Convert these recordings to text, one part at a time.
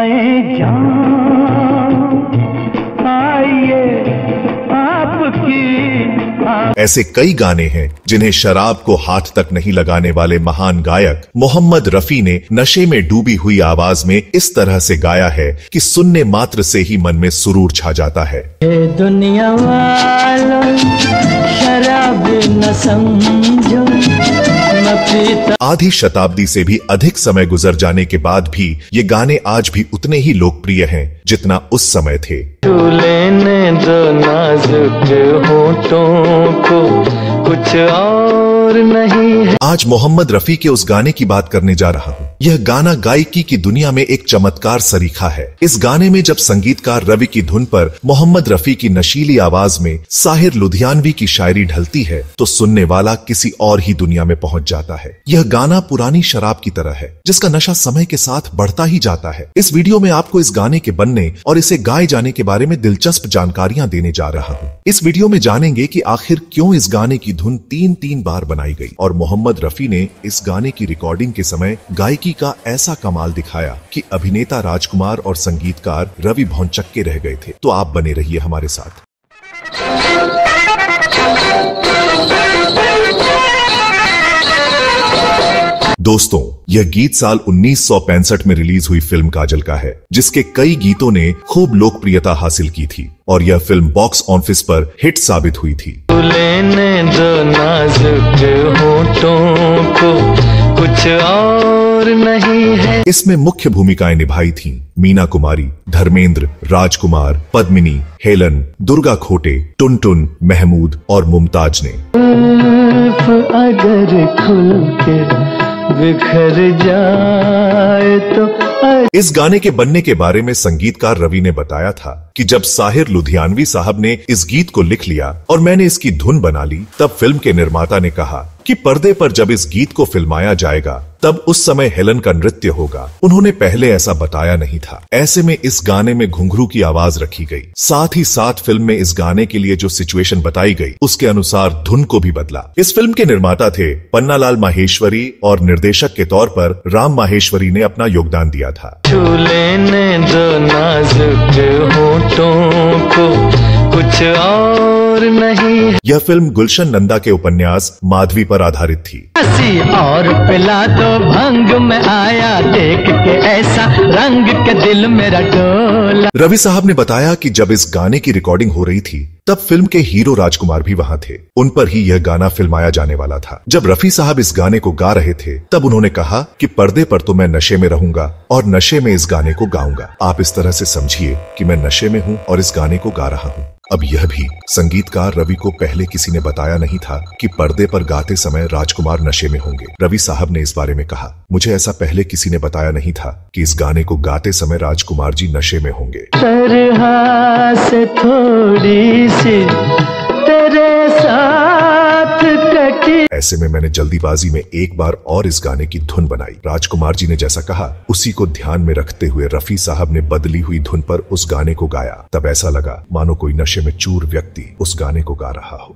आए आइए आपकी। ऐसे कई गाने हैं जिन्हें शराब को हाथ तक नहीं लगाने वाले महान गायक मोहम्मद रफी ने नशे में डूबी हुई आवाज में इस तरह से गाया है कि सुनने मात्र से ही मन में सुरूर छा जाता है। दुनिया वालों शराब न समझो, आधी शताब्दी से भी अधिक समय गुजर जाने के बाद भी ये गाने आज भी उतने ही लोकप्रिय हैं जितना उस समय थे। लेने दो नाजुक होठों को, कुछ और नहीं है। आज मोहम्मद रफी के उस गाने की बात करने जा रहा हूँ। यह गाना गायकी की दुनिया में एक चमत्कार सरीखा है। इस गाने में जब संगीतकार रवि की धुन पर मोहम्मद रफी की नशीली आवाज में साहिर लुधियानवी की शायरी ढलती है तो सुनने वाला किसी और ही दुनिया में पहुंच जाता है। यह गाना पुरानी शराब की तरह है जिसका नशा समय के साथ बढ़ता ही जाता है। इस वीडियो में आपको इस गाने के बनने और इसे गाए जाने के बारे में दिलचस्प जानकारियां देने जा रहा हूँ। इस वीडियो में जानेंगे कि आखिर क्यों इस गाने की धुन 3 बार बनाई गई और मोहम्मद रफी ने इस गाने की रिकॉर्डिंग के समय गायकी का ऐसा कमाल दिखाया कि अभिनेता राजकुमार और संगीतकार रवि भौंचक्के रह गए थे। तो आप बने रहिए हमारे साथ। दोस्तों, यह गीत साल 1965 में रिलीज हुई फिल्म काजल का है, जिसके कई गीतों ने खूब लोकप्रियता हासिल की थी और यह फिल्म बॉक्स ऑफिस पर हिट साबित हुई थी। लेने दो नाजुक होठों को, कुछ और नहीं है। इसमें मुख्य भूमिकाएं निभाई थीं मीना कुमारी, धर्मेंद्र, राजकुमार, पद्मिनी, हेलन, दुर्गा खोटे, टुनटुन, महमूद और मुमताज ने। अगर खुल के बिखर जाए तो। इस गाने के बनने के बारे में संगीतकार रवि ने बताया था कि जब साहिर लुधियानवी साहब ने इस गीत को लिख लिया और मैंने इसकी धुन बना ली, तब फिल्म के निर्माता ने कहा कि पर्दे पर जब इस गीत को फिल्माया जाएगा तब उस समय हेलन का नृत्य होगा। उन्होंने पहले ऐसा बताया नहीं था। ऐसे में इस गाने में घुंघरू की आवाज रखी गई। साथ ही साथ फिल्म में इस गाने के लिए जो सिचुएशन बताई गई उसके अनुसार धुन को भी बदला। इस फिल्म के निर्माता थे पन्नालाल माहेश्वरी और निर्देशक के तौर पर राम माहेश्वरी ने अपना योगदान दिया था। लेने दो नाजुक होठों को, कुछ और नहीं। यह फिल्म गुलशन नंदा के उपन्यास माधवी पर आधारित थी। और पिला दो भंग में आया देख के ऐसा रंग के दिल मेरा डोला। रवि साहब ने बताया कि जब इस गाने की रिकॉर्डिंग हो रही थी तब फिल्म के हीरो राजकुमार भी वहां थे। उन पर ही यह गाना फिल्माया जाने वाला था। जब रफी साहब इस गाने को गा रहे थे तब उन्होंने कहा कि पर्दे पर तो मैं नशे में रहूंगा और नशे में इस गाने को गाऊंगा। आप इस तरह से समझिए कि मैं नशे में हूं और इस गाने को गा रहा हूं। अब यह भी संगीतकार रवि को पहले किसी ने बताया नहीं था कि पर्दे पर गाते समय राजकुमार नशे में होंगे। रवि साहब ने इस बारे में कहा, मुझे ऐसा पहले किसी ने बताया नहीं था कि इस गाने को गाते समय राजकुमार जी नशे में होंगे। तरह से थोड़ी सी तेरे साथ कटी। ऐसे में मैंने जल्दीबाजी में एक बार और इस गाने की धुन बनाई। राजकुमार जी ने जैसा कहा उसी को ध्यान में रखते हुए रफी साहब ने बदली हुई धुन पर उस गाने को गाया। तब ऐसा लगा मानो कोई नशे में चूर व्यक्ति उस गाने को गा रहा हो।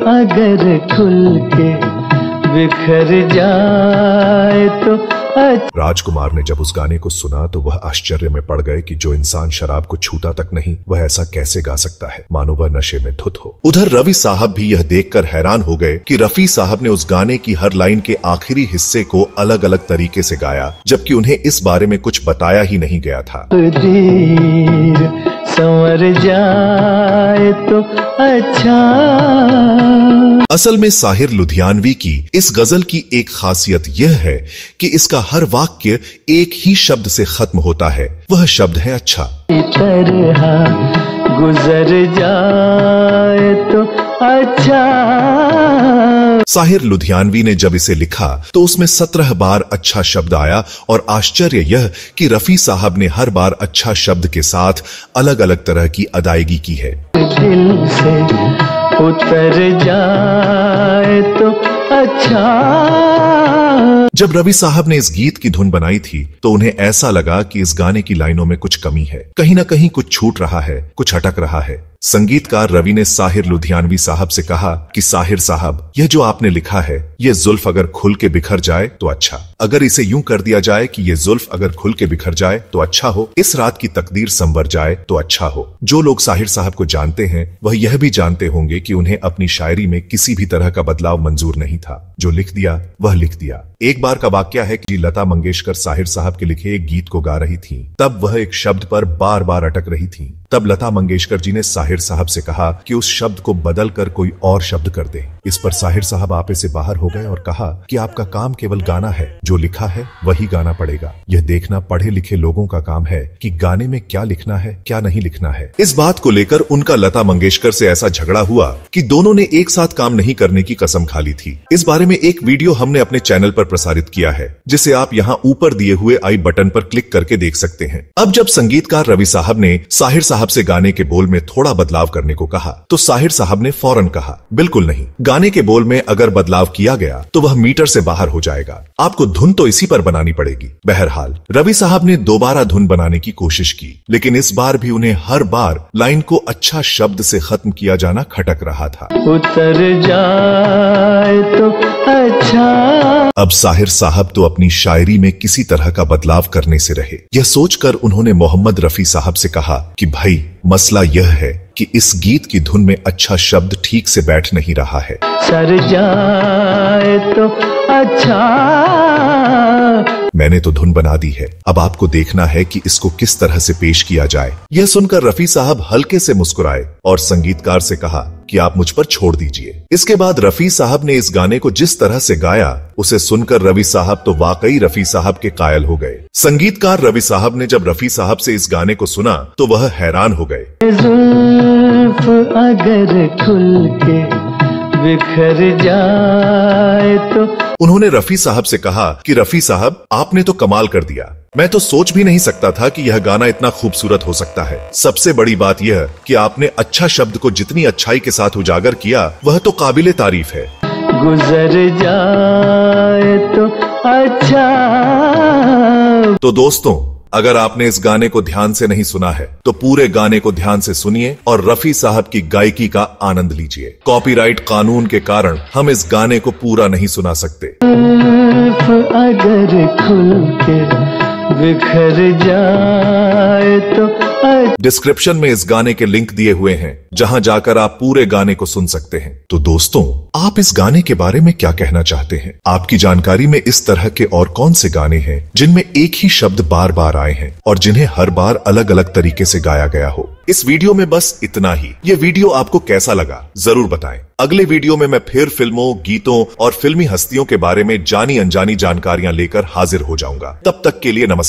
अगर खुल के बिखर जाए तो। राजकुमार ने जब उस गाने को सुना तो वह आश्चर्य में पड़ गए कि जो इंसान शराब को छूता तक नहीं वह ऐसा कैसे गा सकता है, मानो वह नशे में धुत हो। उधर रवि साहब भी यह देखकर हैरान हो गए कि रफी साहब ने उस गाने की हर लाइन के आखिरी हिस्से को अलग अलग तरीके से गाया, जबकि उन्हें इस बारे में कुछ बताया ही नहीं गया था। संवर जाए तो अच्छा। असल में साहिर लुधियानवी की इस गजल की एक खासियत यह है कि इसका हर वाक्य एक ही शब्द से खत्म होता है। वह शब्द है अच्छा। तरह गुजर जाए तो अच्छा। साहिर लुधियानवी ने जब इसे लिखा तो उसमें 17 बार अच्छा शब्द आया और आश्चर्य यह कि रफी साहब ने हर बार अच्छा शब्द के साथ अलग अलग तरह की अदायगी की है। दिल से उतर जाए तो अच्छा। जब रवि साहब ने इस गीत की धुन बनाई थी तो उन्हें ऐसा लगा कि इस गाने की लाइनों में कुछ कमी है, कहीं ना कहीं कुछ छूट रहा है, कुछ अटक रहा है। संगीतकार रवि ने साहिर लुधियानवी साहब से कहा कि साहिर साहब, यह जो आपने लिखा है, ये जुल्फ अगर खुल के बिखर जाए तो अच्छा। अगर इसे यूं कर दिया जाए कि ये जुल्फ अगर खुल के बिखर जाए तो अच्छा हो, इस रात की तकदीर संवर जाए तो अच्छा हो। जो लोग साहिर साहब को जानते हैं वह यह भी जानते होंगे कि उन्हें अपनी शायरी में किसी भी तरह का बदलाव मंजूर नहीं था। जो लिख दिया वह लिख दिया। एक बार का वाकया है कि लता मंगेशकर साहिर साहब के लिखे एक गीत को गा रही थी। तब वह एक शब्द पर बार बार अटक रही थी। तब लता मंगेशकर जी ने साहिर साहब से कहा कि उस शब्द को बदल कर कोई और शब्द कर दे। इस पर साहिर साहब आपे से बाहर हो गए और कहा कि आपका काम केवल गाना है, जो लिखा है वही गाना पड़ेगा। यह देखना पढ़े लिखे लोगों का काम है कि गाने में क्या लिखना है, क्या नहीं लिखना है। इस बात को लेकर उनका लता मंगेशकर से ऐसा झगड़ा हुआ कि दोनों ने एक साथ काम नहीं करने की कसम खा ली थी। इस बारे में एक वीडियो हमने अपने चैनल पर प्रसारित किया है, जिसे आप यहाँ ऊपर दिए हुए आई बटन पर क्लिक करके देख सकते हैं। अब जब संगीतकार रवि साहब ने साहिर साहब से गाने के बोल में थोड़ा बदलाव करने को कहा तो साहिर साहब ने फौरन कहा, बिल्कुल नहीं, गाने के बोल में अगर बदलाव किया गया तो वह मीटर से बाहर हो जाएगा। आपको धुन तो इसी पर बनानी पड़ेगी। बहरहाल रवि साहब ने दोबारा धुन बनाने की कोशिश की, लेकिन इस बार भी उन्हें हर बार लाइन को अच्छा शब्द से खत्म किया जाना खटक रहा था। उतर जाए तो अच्छा। अब साहिर साहब तो अपनी शायरी में किसी तरह का बदलाव करने से रहे। यह सोचकर उन्होंने मोहम्मद रफी साहब से कहा कि भाई, मसला यह है कि इस गीत की धुन में अच्छा शब्द ठीक से बैठ नहीं रहा है। सर जाए तो अच्छा। मैंने तो धुन बना दी है, अब आपको देखना है कि इसको किस तरह से पेश किया जाए। यह सुनकर रफी साहब हल्के से मुस्कुराए और संगीतकार से कहा कि आप मुझ पर छोड़ दीजिए। इसके बाद रफी साहब ने इस गाने को जिस तरह से गाया, उसे सुनकर रवि साहब तो वाकई रफी साहब के कायल हो गए। संगीतकार रवि साहब ने जब रफी साहब से इस गाने को सुना तो वह हैरान हो गए। जुल्फ अगर खुल के बिखर जाए तो। उन्होंने रफी साहब से कहा कि रफी साहब, आपने तो कमाल कर दिया। मैं तो सोच भी नहीं सकता था कि यह गाना इतना खूबसूरत हो सकता है। सबसे बड़ी बात यह कि आपने अच्छा शब्द को जितनी अच्छाई के साथ उजागर किया, वह तो काबिले तारीफ है। गुजर जाए तो अच्छा। तो दोस्तों, अगर आपने इस गाने को ध्यान से नहीं सुना है तो पूरे गाने को ध्यान से सुनिए और रफी साहब की गायकी का आनंद लीजिए। कॉपीराइट कानून के कारण हम इस गाने को पूरा नहीं सुना सकते। अगर खुल के बिखर जाए तो। डिस्क्रिप्शन में इस गाने के लिंक दिए हुए हैं, जहां जाकर आप पूरे गाने को सुन सकते हैं। तो दोस्तों, आप इस गाने के बारे में क्या कहना चाहते हैं? आपकी जानकारी में इस तरह के और कौन से गाने हैं जिनमें एक ही शब्द बार बार आए हैं और जिन्हें हर बार अलग अलग तरीके से गाया गया हो? इस वीडियो में बस इतना ही। ये वीडियो आपको कैसा लगा जरूर बताएं। अगले वीडियो में मैं फिर फिल्मों, गीतों और फिल्मी हस्तियों के बारे में जानी अनजानी जानकारियां लेकर हाजिर हो जाऊंगा। तब तक के लिए नमस्कार।